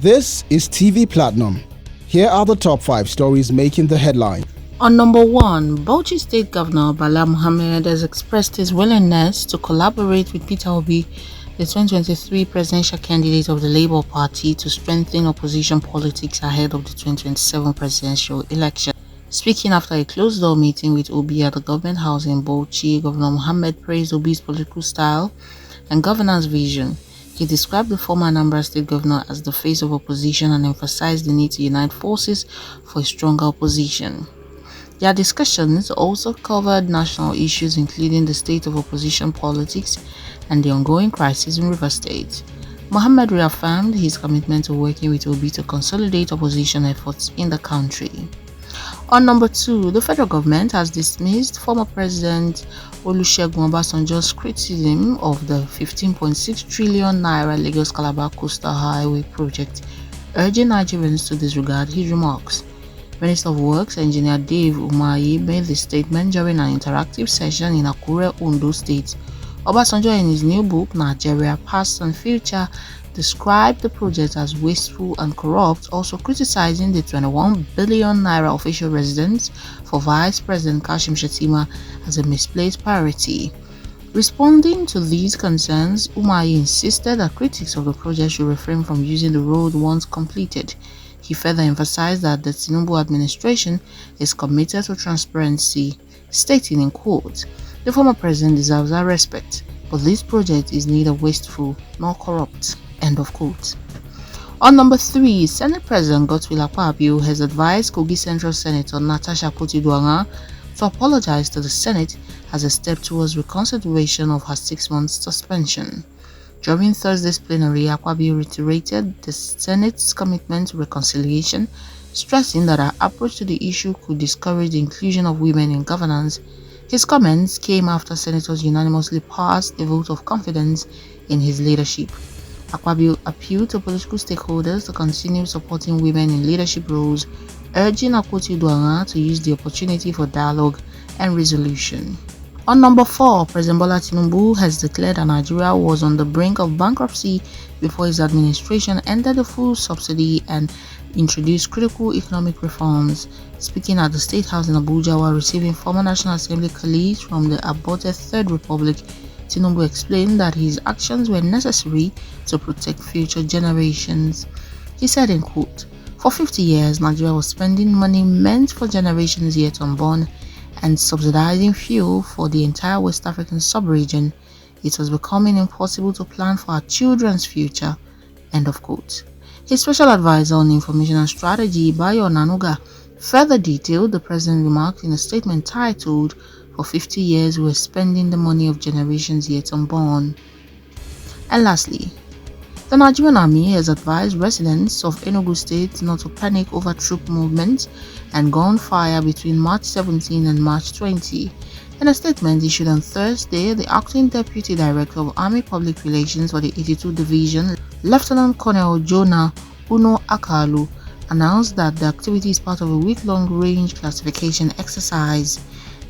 This is TV Platinum. Here are the top 5 stories making the headline. On number 1, Bauchi State Governor Bala Mohammed has expressed his willingness to collaborate with Peter Obi, the 2023 presidential candidate of the Labour Party, to strengthen opposition politics ahead of the 2027 presidential election. Speaking after a closed-door meeting with Obi at the government house in Bauchi, Governor Mohammed praised Obi's political style and governance vision. He described the former Anambra State governor as the face of opposition and emphasized the need to unite forces for a stronger opposition. Their discussions also covered national issues including the state of opposition politics and the ongoing crisis in Rivers State. Mohammed reaffirmed his commitment to working with Obi to consolidate opposition efforts in the country. On number 2, the federal government has dismissed former President Olusegun Obasanjo's criticism of the 15.6 trillion naira Lagos-Calabar Coastal Highway project, urging Nigerians to disregard his remarks. Minister of Works, Engineer Dave Umahi, made the statement during an interactive session in Akure, Ondo State. Obasanjo, in his new book, Nigeria, Past and Future, described the project as wasteful and corrupt, also criticizing the 21 billion naira official residence for Vice President Kashim Shettima as a misplaced priority. Responding to these concerns, Umahi insisted that critics of the project should refrain from using the road once completed. He further emphasized that the Tinubu administration is committed to transparency, stating in quote, "The former president deserves our respect, but this project is neither wasteful nor corrupt." End of quote. On number 3, Senate President Godswill Akpabio has advised Kogi Central Senator Natasha Koti-Duanga to apologize to the Senate as a step towards reconsideration of her 6-month suspension. During Thursday's plenary, Akpabio reiterated the Senate's commitment to reconciliation, stressing that her approach to the issue could discourage the inclusion of women in governance. His comments came after senators unanimously passed a vote of confidence in his leadership. Akpabio appealed to political stakeholders to continue supporting women in leadership roles, urging Akpoti-Duanga to use the opportunity for dialogue and resolution. On number 4, President Bola Tinubu has declared that Nigeria was on the brink of bankruptcy before his administration ended the full subsidy and introduced critical economic reforms. Speaking at the State House in Abuja while receiving former National Assembly colleagues from the aborted Third Republic, Tinubu explained that his actions were necessary to protect future generations. He said in quote, "For 50 years, Nigeria was spending money meant for generations yet unborn and subsidizing fuel for the entire West African sub-region. It was becoming impossible to plan for our children's future." End of quote. His special advisor on information and strategy, Bayo Nanuga, further detailed the president's remarks in a statement titled, "For 50 years we were spending the money of generations yet unborn." And lastly, the Nigerian Army has advised residents of Enugu State not to panic over troop movements and gunfire between March 17 and March 20. In a statement issued on Thursday, the acting Deputy Director of Army Public Relations for the 82 Division, Lieutenant Colonel Jonah Uno Akalu, announced that the activity is part of a week-long range classification exercise.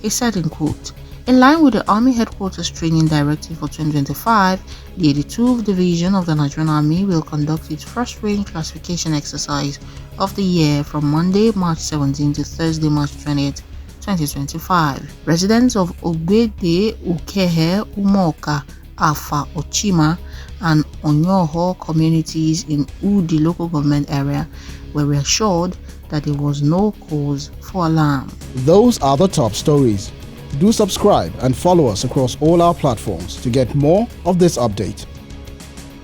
He said in quote, "In line with the Army Headquarters Training Directive for 2025, the 82th Division of the Nigerian Army will conduct its first range classification exercise of the year from Monday, March 17 to Thursday, March 20th, 2025. Residents of Ogbede, Ukehe, Umoka, Afa, Ochima, and Onyoho communities in Udi local government area were reassured that there was no cause for alarm." Those are the top stories. Do subscribe and follow us across all our platforms to get more of this update.